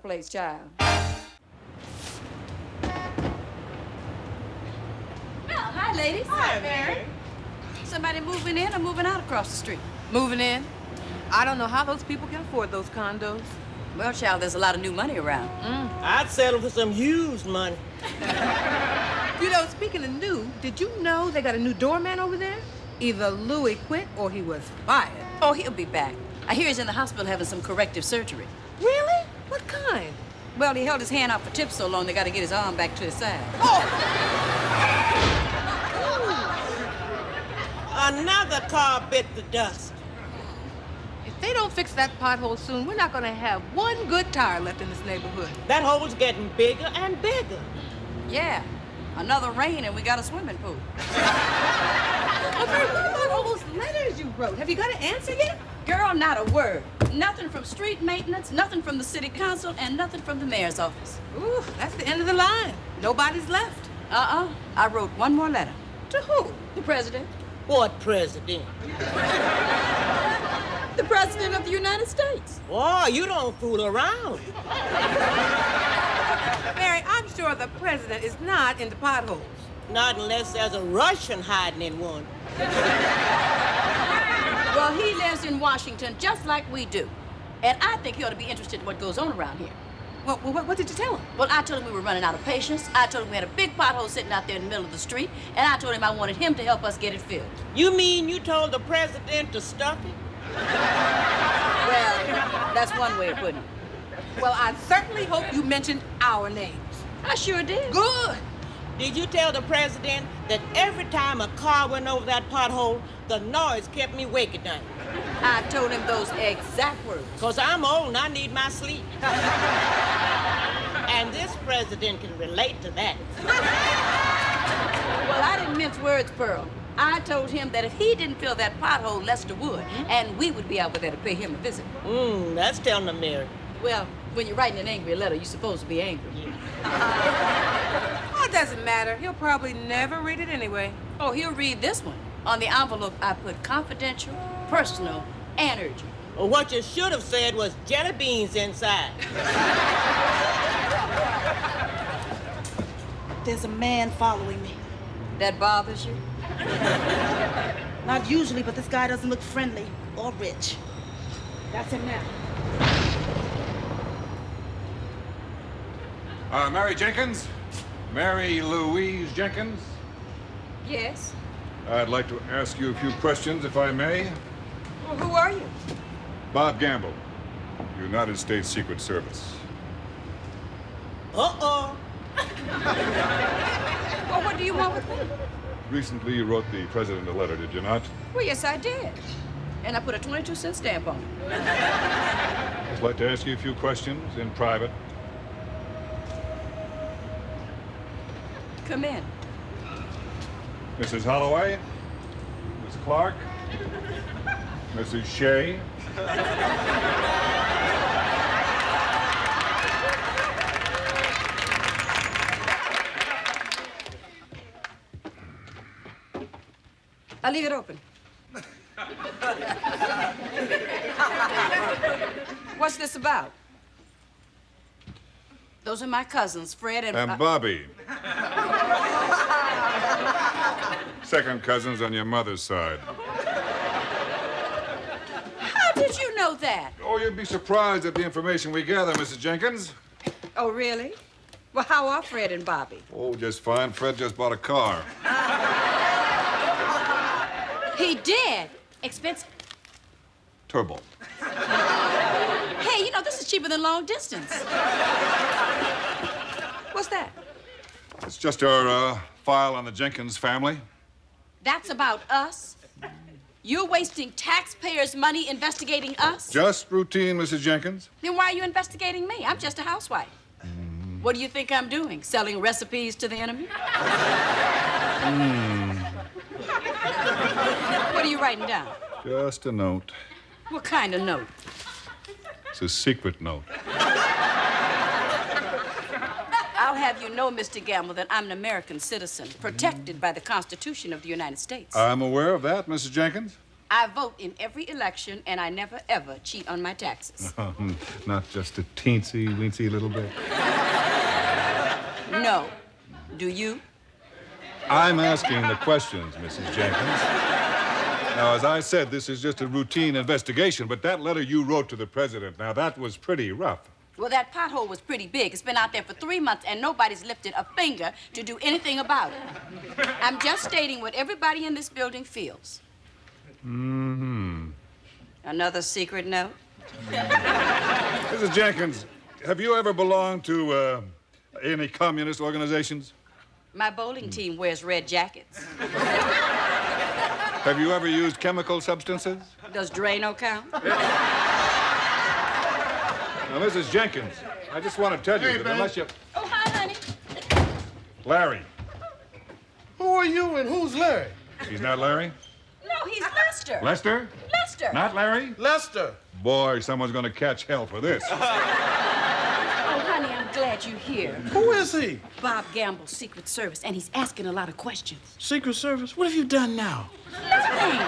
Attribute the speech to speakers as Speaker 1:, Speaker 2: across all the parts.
Speaker 1: place, child. Well, hi, ladies.
Speaker 2: Hi, Mary.
Speaker 1: Somebody moving in or moving out across the street?
Speaker 2: Moving in. I don't know how those people can afford those condos.
Speaker 1: Well, child, there's a lot of new money around.
Speaker 3: I'd settle for some used money.
Speaker 2: You know, speaking of new, did you know they got a new doorman over there? Either Louis quit or he was fired.
Speaker 1: Oh, he'll be back. I hear he's in the hospital having some corrective surgery.
Speaker 2: Really? What kind?
Speaker 1: Well, he held his hand out for tips so long they got to get his arm back to his side.
Speaker 3: Another car bit the dust.
Speaker 2: If they don't fix that pothole soon, we're not gonna have one good tire left in this neighborhood.
Speaker 3: That hole's getting bigger and bigger.
Speaker 1: Yeah, another rain and we got a swimming pool.
Speaker 2: Okay, what about all those letters you wrote? Have you got an answer yet?
Speaker 1: Girl, not a word. Nothing from street maintenance, nothing from the city council, and nothing from the mayor's office.
Speaker 2: Ooh, that's the end of the line. Nobody's left.
Speaker 1: I wrote one more letter.
Speaker 2: To who?
Speaker 1: The president.
Speaker 3: What president?
Speaker 1: The president of the United States.
Speaker 3: Oh, you don't fool around.
Speaker 2: Mary, I'm sure the president is not into potholes.
Speaker 3: Not unless there's a Russian hiding in one.
Speaker 1: Well, he lives in Washington just like we do. And I think he ought to be interested in what goes on around here.
Speaker 2: Well, what did you tell him?
Speaker 1: Well, I told him we were running out of patience. I told him we had a big pothole sitting out there in the middle of the street. And I told him I wanted him to help us get it filled.
Speaker 3: You mean you told the president to stuff it?
Speaker 1: Well, that's one way of putting it.
Speaker 2: Well, I certainly hope you mentioned our names.
Speaker 1: I sure did.
Speaker 2: Good.
Speaker 3: Did you tell the president that every time a car went over that pothole, the noise kept me awake at night?
Speaker 1: I told him those exact words.
Speaker 3: 'Cause I'm old and I need my sleep. And this president can relate to that.
Speaker 1: Well, I didn't mince words, Pearl. I told him that if he didn't fill that pothole, Lester would, and we would be out there to pay him a visit.
Speaker 3: That's telling the Mary.
Speaker 1: Well, when you're writing an angry letter, you're supposed to be angry.
Speaker 2: Oh, it doesn't matter. He'll probably never read it anyway.
Speaker 1: Oh, he'll read this one. On the envelope, I put confidential, personal, and urgent.
Speaker 3: Well, what you should have said was jelly beans inside.
Speaker 4: There's a man following me.
Speaker 1: That bothers you?
Speaker 4: Not usually, but this guy doesn't look friendly or rich. That's him now.
Speaker 5: Mary Jenkins? Mary Louise Jenkins?
Speaker 1: Yes.
Speaker 5: I'd like to ask you a few questions, if I may.
Speaker 1: Well, who are you?
Speaker 5: Bob Gamble, United States Secret Service.
Speaker 3: Uh-oh.
Speaker 1: Well, what do you want with me?
Speaker 5: Recently, you wrote the president a letter, did you not?
Speaker 1: Well, yes, I did. And I put a 22-cent stamp on it.
Speaker 5: I'd like to ask you a few questions in private.
Speaker 1: Come in.
Speaker 5: Mrs. Holloway? Miss Clark? Mrs. Shea?
Speaker 1: I'll leave it open. What's this about? Those are my cousins, Fred and...
Speaker 5: Bobby. Second cousins on your mother's side.
Speaker 1: How did you know that?
Speaker 5: Oh, you'd be surprised at the information we gather, Mrs. Jenkins.
Speaker 1: Oh, really? Well, how are Fred and Bobby?
Speaker 5: Oh, just fine. Fred just bought a car.
Speaker 1: He did? Expensive?
Speaker 5: Turbo.
Speaker 1: Hey, you know, this is cheaper than long distance. What's that?
Speaker 5: It's just our file on the Jenkins family.
Speaker 1: That's about us? You're wasting taxpayers' money investigating us?
Speaker 5: Just routine, Mrs. Jenkins.
Speaker 1: Then why are you investigating me? I'm just a housewife. What do you think I'm doing? Selling recipes to the enemy? What are you writing down?
Speaker 5: Just a note.
Speaker 1: What kind of note?
Speaker 5: It's a secret note.
Speaker 1: I'll have you know, Mr. Gamble, that I'm an American citizen, protected by the Constitution of the United States.
Speaker 5: I'm aware of that, Mrs. Jenkins.
Speaker 1: I vote in every election, and I never, ever cheat on my taxes.
Speaker 5: Not just a teensy-weensy little bit.
Speaker 1: No. Do you?
Speaker 5: I'm asking the questions, Mrs. Jenkins. Now, as I said, this is just a routine investigation, but that letter you wrote to the president, now, that was pretty rough.
Speaker 1: Well, that pothole was pretty big. It's been out there for 3 months, and nobody's lifted a finger to do anything about it. I'm just stating what everybody in this building feels.
Speaker 5: Mm-hmm.
Speaker 1: Another secret note?
Speaker 5: Mrs. Jenkins, have you ever belonged to any communist organizations?
Speaker 1: My bowling team wears red jackets.
Speaker 5: Have you ever used chemical substances?
Speaker 1: Does Drano count?
Speaker 5: Now, Mrs. Jenkins, I just want to tell you that unless you...
Speaker 1: Oh, hi, honey.
Speaker 5: Larry.
Speaker 6: Who are you and who's Larry?
Speaker 5: He's not Larry?
Speaker 1: No, he's Lester.
Speaker 5: Lester?
Speaker 1: Lester.
Speaker 5: Not Larry?
Speaker 6: Lester.
Speaker 5: Boy, someone's going to catch hell for this.
Speaker 1: Oh, honey, I'm glad you're here.
Speaker 6: Who is he?
Speaker 1: Bob Gamble's Secret Service, and he's asking a lot of questions.
Speaker 6: Secret Service? What have you done now?
Speaker 1: Nothing.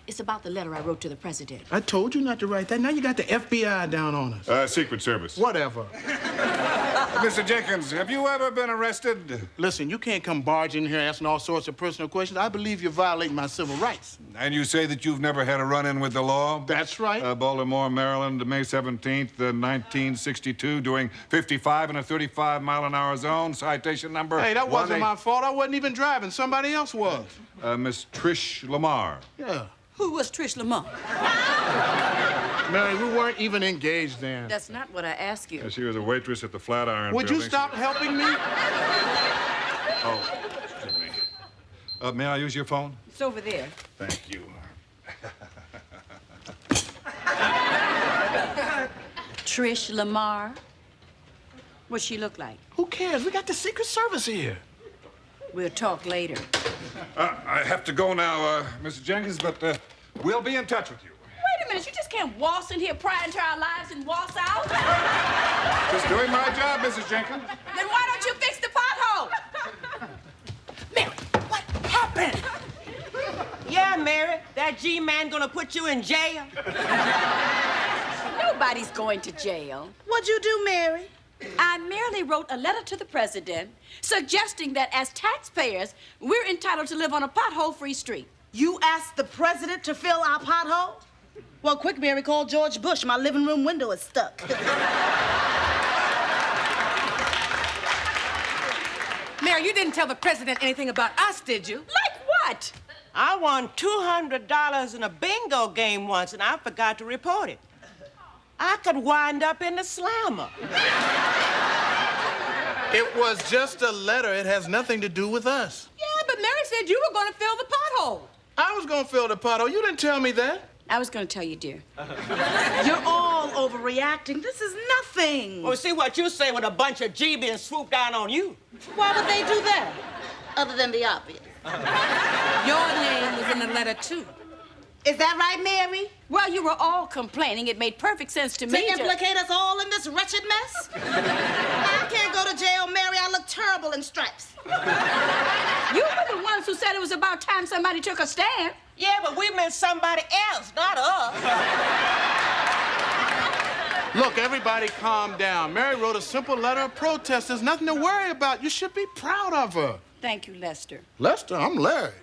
Speaker 1: It's about the letter I wrote to the president.
Speaker 6: I told you not to write that. Now you got the FBI down on us.
Speaker 5: Secret Service.
Speaker 6: Whatever.
Speaker 5: Mr. Jenkins, have you ever been arrested?
Speaker 6: Listen, you can't come barging in here asking all sorts of personal questions. I believe you're violating my civil rights.
Speaker 5: And you say that you've never had a run-in with the law?
Speaker 6: That's right.
Speaker 5: Baltimore, Maryland, May 17th, 1962, doing 55 in a 35-mile-an-hour zone. Citation number...
Speaker 6: Hey, that wasn't my fault. I wasn't even driving. Somebody else was.
Speaker 5: Miss Trish Lamar.
Speaker 6: Yeah.
Speaker 1: Who was Trish Lamar?
Speaker 6: Mary, we weren't even engaged then.
Speaker 1: That's not what I asked you.
Speaker 5: She was a waitress at the Flatiron
Speaker 6: Would
Speaker 5: building.
Speaker 6: you stop helping me?
Speaker 5: Oh, excuse me. May I use your phone?
Speaker 1: It's over there.
Speaker 5: Thank you.
Speaker 1: Trish Lamar. What's she look like?
Speaker 6: Who cares? We got the Secret Service here.
Speaker 1: We'll talk later.
Speaker 5: I have to go now, Mrs. Jenkins, but we'll be in touch with you.
Speaker 1: Wait a minute, you just can't waltz in here, pry into our lives, and waltz out?
Speaker 5: Just doing my job, Mrs. Jenkins.
Speaker 1: Then why don't you fix the pothole?
Speaker 4: Mary, what happened?
Speaker 3: Yeah, Mary, that G-man gonna put you in jail.
Speaker 1: Nobody's going to jail.
Speaker 4: What'd you do, Mary?
Speaker 1: I merely wrote a letter to the president suggesting that as taxpayers, we're entitled to live on a pothole-free street.
Speaker 4: You asked the president to fill our pothole? Well, quick, Mary, call George Bush. My living room window is stuck.
Speaker 2: Mary, you didn't tell the president anything about us, did you?
Speaker 1: Like what?
Speaker 3: I won $200 in a bingo game once, and I forgot to report it. I could wind up in the slammer.
Speaker 6: It was just a letter. It has nothing to do with us.
Speaker 2: Yeah, but Mary said you were going to fill the pothole.
Speaker 6: I was gonna fill the pothole. You didn't tell me that.
Speaker 1: I was going to tell you, dear.
Speaker 4: You're all overreacting. This is nothing.
Speaker 3: Well, see what you say when a bunch of G-men swoop down on you.
Speaker 4: Why would they do that? Other than the obvious.
Speaker 2: Your name was in the letter, too.
Speaker 4: Is that right, Mary?
Speaker 1: Well, you were all complaining. It made perfect sense to
Speaker 4: To
Speaker 1: me
Speaker 4: implicate us all in this wretched mess? I can't go to jail, Mary. I look terrible in stripes.
Speaker 1: You were the ones who said it was about time somebody took a stand.
Speaker 3: Yeah, but we meant somebody else, not us.
Speaker 6: Look, everybody calm down. Mary wrote a simple letter of protest. There's nothing to worry about. You should be proud of her.
Speaker 1: Thank you, Lester.
Speaker 6: Lester, I'm Larry.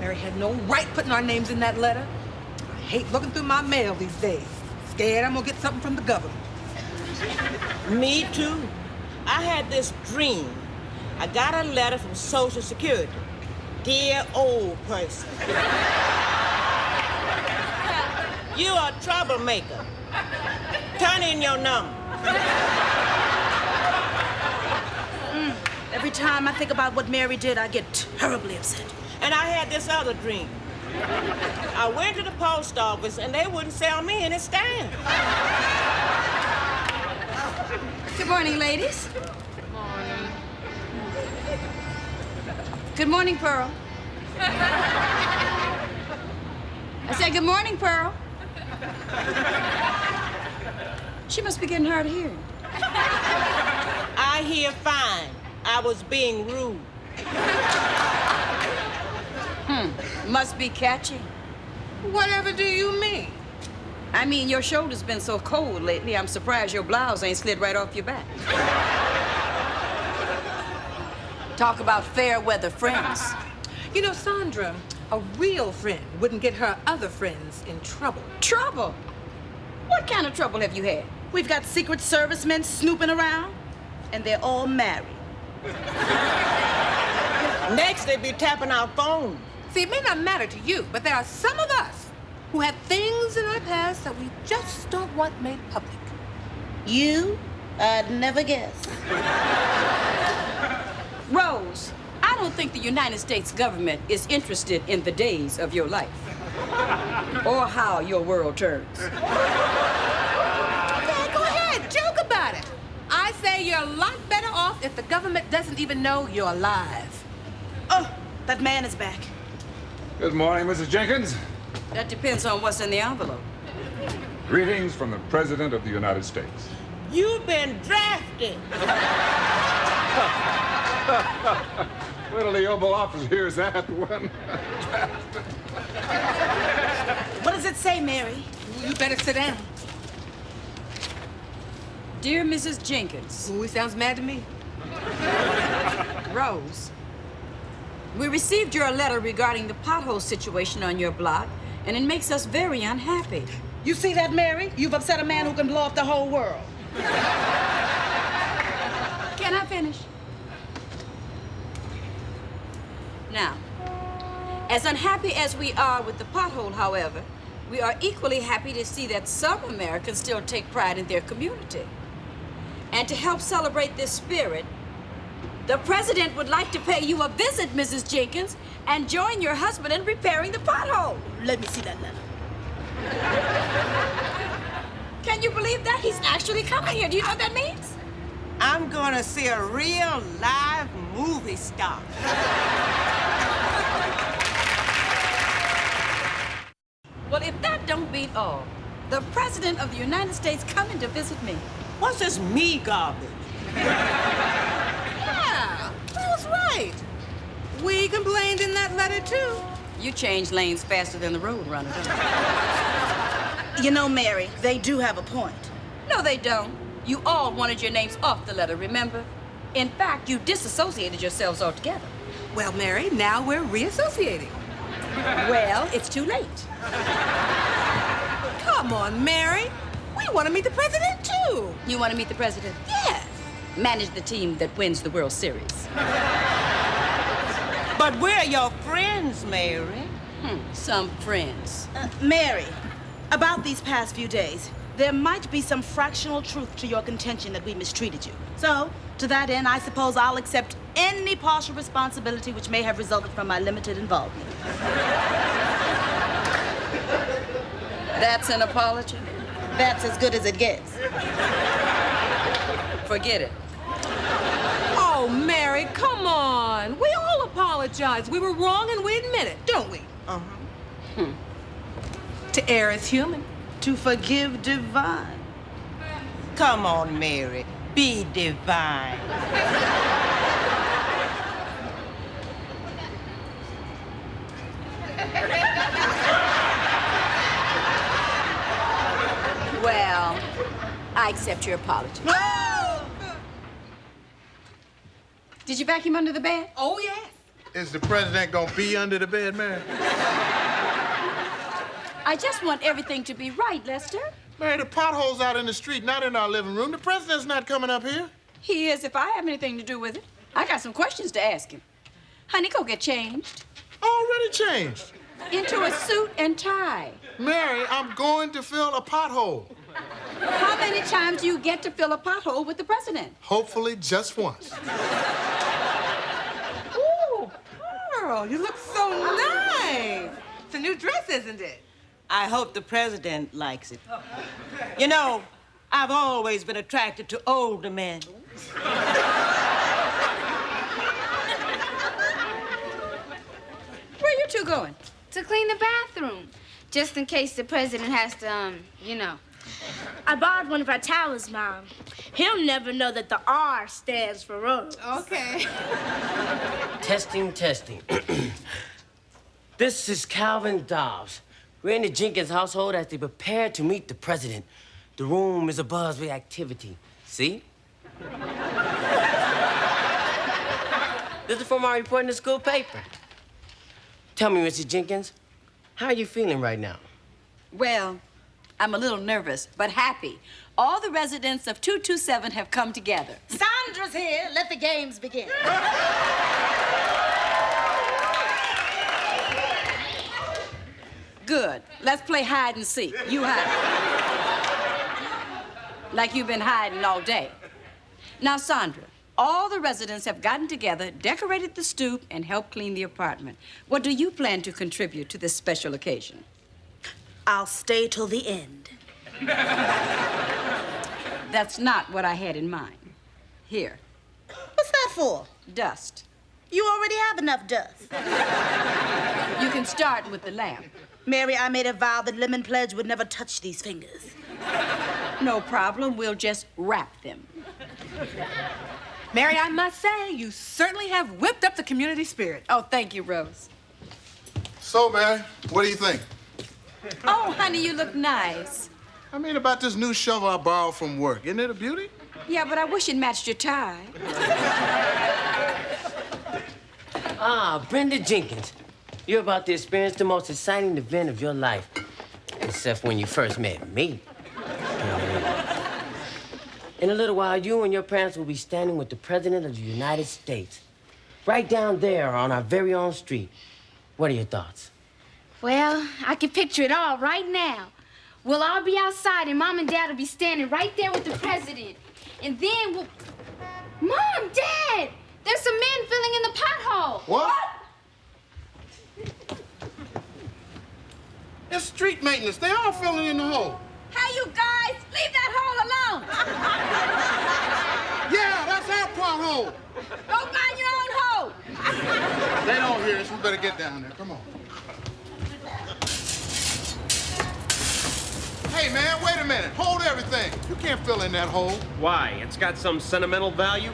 Speaker 2: Mary had no right putting our names in that letter. I hate looking through my mail these days. Scared I'm gonna get something from the government.
Speaker 3: Me too. I had this dream. I got a letter from Social Security. Dear old person. You're a troublemaker. Turn in your number.
Speaker 4: Every time I think about what Mary did, I get terribly upset.
Speaker 3: And I had this other dream. I went to the post office and they wouldn't sell me any stamps.
Speaker 1: Good morning, ladies. Good morning, Pearl. I said, good morning, Pearl. She must be getting hard of hearing.
Speaker 3: I hear fine. I was being rude.
Speaker 1: Must be catchy.
Speaker 2: Whatever do you mean?
Speaker 1: I mean, your shoulder's been so cold lately, I'm surprised your blouse ain't slid right off your back. Talk about fair weather friends.
Speaker 2: You know, Sandra, a real friend wouldn't get her other friends in trouble.
Speaker 1: Trouble? What kind of trouble have you had?
Speaker 4: We've got Secret Service men snooping around, and they're all married.
Speaker 3: Next, they'd be tapping our phones.
Speaker 2: See, it may not matter to you, but there are some of us who have things in our past that we just don't want made public.
Speaker 4: You? I'd never guess.
Speaker 1: Rose, I don't think the United States government is interested in the days of your life or how your world turns.
Speaker 2: Okay, go ahead, joke about it. I say you're a lot better off if the government doesn't even know you're alive.
Speaker 4: Oh, that man is back.
Speaker 5: Good morning, Mrs. Jenkins.
Speaker 1: That depends on what's in the envelope.
Speaker 5: Greetings from the President of the United States.
Speaker 3: You've been drafted.
Speaker 5: Wait till the Oval Office hears that one.
Speaker 4: What does it say, Mary?
Speaker 2: You better sit down.
Speaker 1: Dear Mrs. Jenkins,
Speaker 2: Ooh, he sounds mad to me.
Speaker 1: Rose, we received your letter regarding the pothole situation on your block, and it makes us very unhappy.
Speaker 4: You see that, Mary? You've upset a man who can blow up the whole world.
Speaker 1: Can I finish? Now, as unhappy as we are with the pothole, however, we are equally happy to see that some Americans still take pride in their community. And to help celebrate this spirit, the President would like to pay you a visit, Mrs. Jenkins, and join your husband in repairing the pothole.
Speaker 4: Let me see that letter.
Speaker 1: Can you believe that? He's actually coming here. Do you know what that means?
Speaker 3: I'm gonna see a real live movie star.
Speaker 1: Well, if that don't beat all, the President of the United States coming to visit me.
Speaker 3: What's this me garbage?
Speaker 2: Yeah, that's right. We complained in that letter, too.
Speaker 1: You change lanes faster than the road runner, don't you?
Speaker 4: You know, Mary, they do have a point.
Speaker 1: No, they don't. You all wanted your names off the letter, remember? In fact, you disassociated yourselves altogether.
Speaker 2: Well, Mary, now we're reassociating.
Speaker 1: Well, it's too late.
Speaker 2: Come on, Mary. We want to meet the president, too.
Speaker 1: You want to meet the President?
Speaker 2: Yes.
Speaker 1: Manage the team that wins the World Series.
Speaker 3: But we're your friends, Mary.
Speaker 1: Some friends.
Speaker 4: Mary, about these past few days, there might be some fractional truth to your contention that we mistreated you. So, to that end, I suppose I'll accept any partial responsibility which may have resulted from my limited involvement.
Speaker 1: That's an apology?
Speaker 4: That's as good as it gets.
Speaker 1: Forget it.
Speaker 2: Oh, Mary, come on. We all apologize. We were wrong and we admit it, don't we?
Speaker 3: Uh-huh.
Speaker 2: To err is human.
Speaker 4: To forgive divine.
Speaker 3: Come on, Mary. Be divine.
Speaker 1: Well, I accept your apology. Did you vacuum under the bed?
Speaker 2: Oh, yes.
Speaker 6: Is the president gonna be under the bed, Mary?
Speaker 1: I just want everything to be right, Lester.
Speaker 6: Mary, the pothole's out in the street, not in our living room. The president's not coming up here.
Speaker 1: He is if I have anything to do with it. I got some questions to ask him. Honey, go get changed.
Speaker 6: Already changed.
Speaker 1: Into a suit and tie.
Speaker 6: Mary, I'm going to fill a pothole.
Speaker 1: How many times do you get to fill a pothole with the president?
Speaker 6: Hopefully just once.
Speaker 2: Ooh, Pearl, you look so nice. It's a new dress, isn't it?
Speaker 3: I hope the president likes it. You know, I've always been attracted to older men.
Speaker 1: Where you two going?
Speaker 7: To clean the bathroom. Just in case the president has to, I borrowed one of our towels, Mom. He'll never know that the R stands for Rose.
Speaker 2: Okay.
Speaker 8: Testing, testing. This is Calvin Dobbs. We're in the Jenkins household as they prepare to meet the president. The room is abuzz with activity. See? This is from our report in the school paper. Tell me, Mrs. Jenkins, how are you feeling right now?
Speaker 1: Well, I'm a little nervous, but happy. All the residents of 227 have come together.
Speaker 4: Sandra's here. Let the games begin.
Speaker 1: Good. Let's play hide and seek. You hide. Like you've been hiding all day. Now, Sandra, all the residents have gotten together, decorated the stoop, and helped clean the apartment. What do you plan to contribute to this special occasion?
Speaker 4: I'll stay till the end.
Speaker 1: That's not what I had in mind. Here,
Speaker 4: What's that for?
Speaker 1: dust.
Speaker 4: You already have enough dust.
Speaker 1: You can start with the lamp.
Speaker 4: Mary, I made a vow that Lemon Pledge would never touch these fingers.
Speaker 1: No problem. We'll just wrap them.
Speaker 2: Mary, I must say, you certainly have whipped up the community spirit.
Speaker 1: Oh, thank you, Rose.
Speaker 6: So, Mary, what do you think?
Speaker 1: Oh, honey, you look nice.
Speaker 6: I mean, about this new shovel I borrowed from work. Isn't it a beauty?
Speaker 1: Yeah, but I wish it matched your tie.
Speaker 8: Ah, Brenda Jenkins. You're about to experience the most exciting event of your life. Except when you first met me. In a little while, you and your parents will be standing with the President of the United States. Right down there on our very own street. What are your thoughts?
Speaker 7: Well, I can picture it all right now. We'll all be outside, and Mom and Dad will be standing right there with the president. And then we'll... Mom, Dad! There's some men filling in the pothole.
Speaker 6: What? It's street maintenance. They are filling in the hole.
Speaker 1: Hey, you guys, leave that hole alone.
Speaker 6: Yeah, that's our pothole.
Speaker 1: Go find your own hole.
Speaker 6: They don't hear us. We better get down there. Come on. Hey, man, wait a minute. Hold everything. You can't fill in that hole.
Speaker 9: Why? It's got some sentimental value?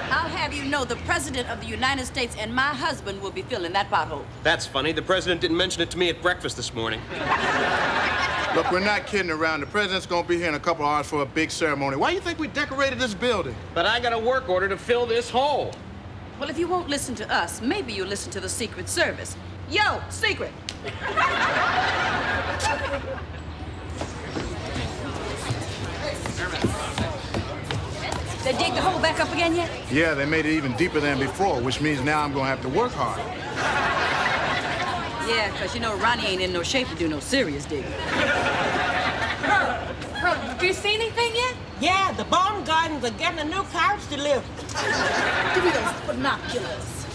Speaker 1: I'll have you know the President of the United States and my husband will be filling that pothole.
Speaker 9: That's funny. The president didn't mention it to me at breakfast this morning.
Speaker 6: Look, we're not kidding around. The president's gonna be here in a couple hours for a big ceremony. Why do you think we decorated this building?
Speaker 9: But I got a work order to fill this hole.
Speaker 1: Well, if you won't listen to us, maybe you'll listen to the Secret Service. Yo, Secret! They dig the hole back up again yet?
Speaker 6: Yeah, they made it even deeper than before, which means now I'm gonna have to work hard.
Speaker 1: Yeah, because you know Ronnie ain't in no shape to do no serious digging.
Speaker 2: Do you see anything yet?
Speaker 3: Yeah, the Baumgartens are getting a new couch delivered.
Speaker 4: Give me those binoculars.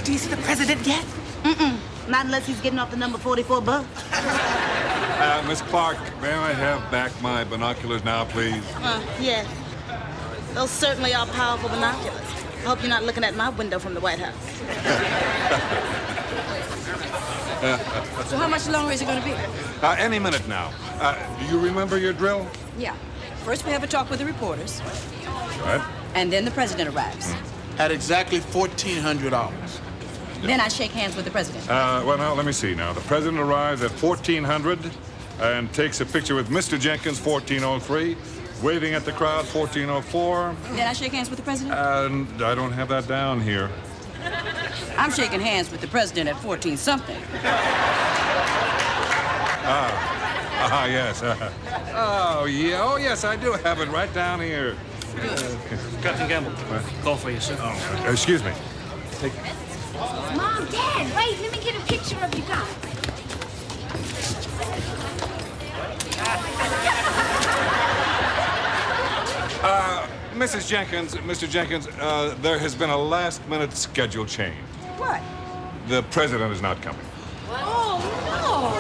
Speaker 2: Do you see the president yet?
Speaker 4: Not unless he's getting off the number 44 bus.
Speaker 5: Miss Clark, may I have back my binoculars now, please?
Speaker 4: Yes. Those certainly are powerful binoculars. I hope you're not looking at my window from the White House.
Speaker 1: So how much longer is it going to be?
Speaker 5: Any minute now. Do you remember your drill?
Speaker 1: Yeah. First we have a talk with the reporters,
Speaker 5: Right.
Speaker 1: and then the president arrives.
Speaker 6: At exactly 1,400 hours.
Speaker 1: Then I shake hands with the president.
Speaker 5: Well, now, let me see now. The president arrives at 1400 and takes a picture with Mr. Jenkins, 1403, waving at the crowd, 1404.
Speaker 1: Then I shake hands with the president.
Speaker 5: And I don't have that down here.
Speaker 1: I'm shaking hands with the president at 14-something.
Speaker 5: Yes. Oh, yeah. Oh, yes, I do have it right down here.
Speaker 9: Captain Gamble, call for you, sir.
Speaker 5: Excuse me.
Speaker 7: Mom, Dad, wait, let me get a picture of you guys.
Speaker 5: Mrs. Jenkins, Mr. Jenkins, there has been a last-minute schedule change.
Speaker 1: What?
Speaker 5: The president is not coming.
Speaker 1: Oh, no.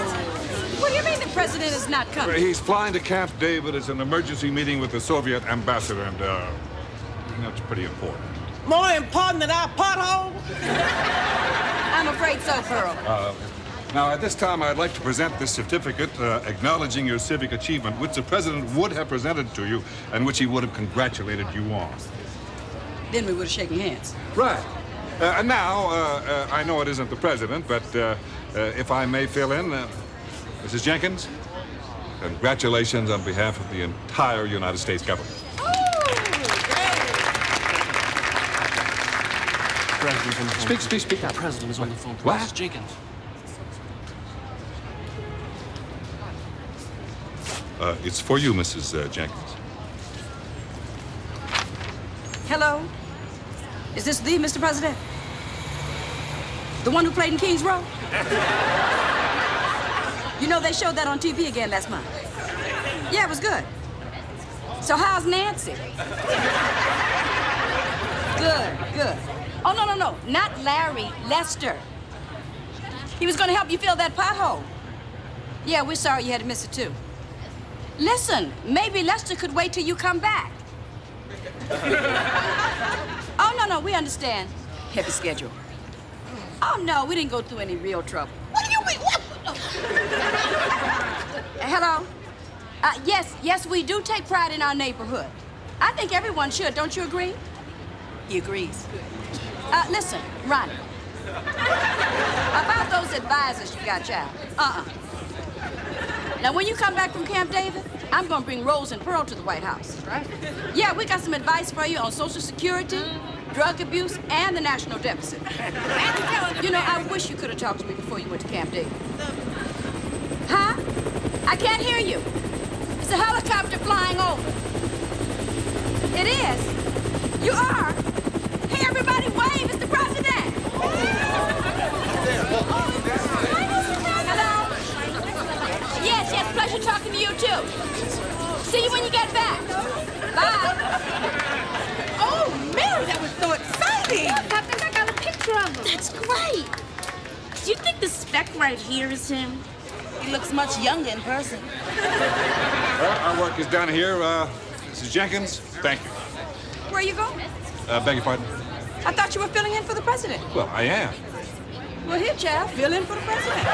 Speaker 1: What do you mean the president is not coming?
Speaker 5: He's flying to Camp David as an emergency meeting with the Soviet ambassador, and that's pretty important.
Speaker 3: More important than our pothole?
Speaker 1: I'm afraid so, Pearl.
Speaker 5: Now, at this time, I'd like to present this certificate acknowledging your civic achievement, which the president would have presented to you and which he would have congratulated you on.
Speaker 1: Then we would have shaken hands.
Speaker 5: Right. And now, I know it isn't the president, but if I may fill in, Mrs. Jenkins, congratulations on behalf of the entire United States government.
Speaker 9: President's on the phone.
Speaker 5: Speak
Speaker 9: The
Speaker 5: up.
Speaker 9: president is on the phone.
Speaker 5: What?
Speaker 9: Mrs. Jenkins.
Speaker 5: It's for you, Mrs. Jenkins.
Speaker 1: Hello? Is this the Mr. President? The one who played in King's Row? You know, they showed that on TV again last month. Yeah, it was good. So how's Nancy? Good. Oh, no. Not Larry, Lester. He was gonna help you fill that pothole. Yeah, we're sorry you had to miss it too. Listen, maybe Lester could wait till you come back. Oh, no, we understand. Heavy schedule. Oh, no, we didn't go through any real trouble. What do you mean? What? Hello? Yes, we do take pride in our neighborhood. I think everyone should, don't you agree? He agrees. Listen, Ronnie. About those advisors you got, child. Now, when you come back from Camp David, I'm gonna bring Rose and Pearl to the White House. Right? Yeah, we got some advice for you on Social Security, drug abuse, and the national deficit. You know, I wish you could have talked to me before you went to Camp David. Huh? I can't hear you. It's a helicopter flying over. It is? You are? Hey, everybody, wave, Mr. President! Hello? Yes, pleasure talking to you, too. See you when you get back. Bye.
Speaker 2: Oh, Mary, that was so exciting!
Speaker 7: Look, I think I got a picture of him.
Speaker 4: That's great. Do you think the speck right here is him? He looks much younger in person.
Speaker 5: Well, our work is done here. Mrs. Jenkins, thank you.
Speaker 1: Where are you going?
Speaker 5: Beg your pardon?
Speaker 1: I thought you were filling in for the president.
Speaker 5: Well, I am.
Speaker 1: Well, here, child, fill in for the president.